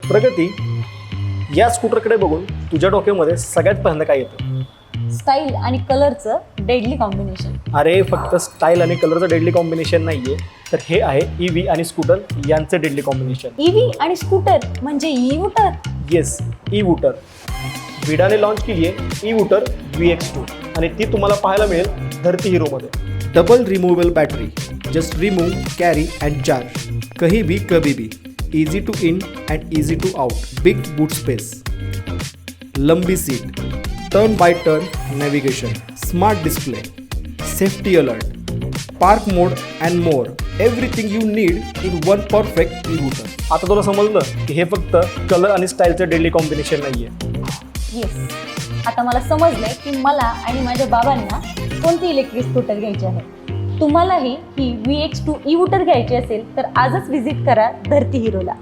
प्रगती, या स्कूटरकडे बघून तुझ्या डोक्यामध्ये सगळ्यात पहिल्यांदा काय येतं? स्टाईल आणि कलरचं डेडली कॉम्बिनेशन. अरे फक्त स्टाईल आणि कलरचं डेडली कॉम्बिनेशन नाहीये, तर हे आहे EV आणि स्कूटर यांचं डेडली कॉम्बिनेशन. ईव्ही आणि स्कूटर म्हणजे ई वूटर. येस, ई-वूटर. विडाने लॉन्च केली आहे ई-वूटर VX2 आणि ती तुम्हाला पाहायला मिळेल धरती हिरोमध्ये. Double removable battery, just remove, carry and charge, कहीं भी कभी भी, easy to in and easy to out, big boot space, लंबी seat, turn by turn navigation, smart display, safety alert, park mode and more, everything you need in one perfect e scooter. आता तुला समजलं की हे फक्त कलर आणि स्टाईलचं deadly combination नाहीये. येस, आता मला समजलंय की मला आणि माझ्या बाबांना कोणती इलेक्ट्रिक स्कूटर घ्यायची आहे. तुम्हालाही ही VX2 ई वूटर घ्यायची असेल तर आजच व्हिजिट करा धरती हिरोला.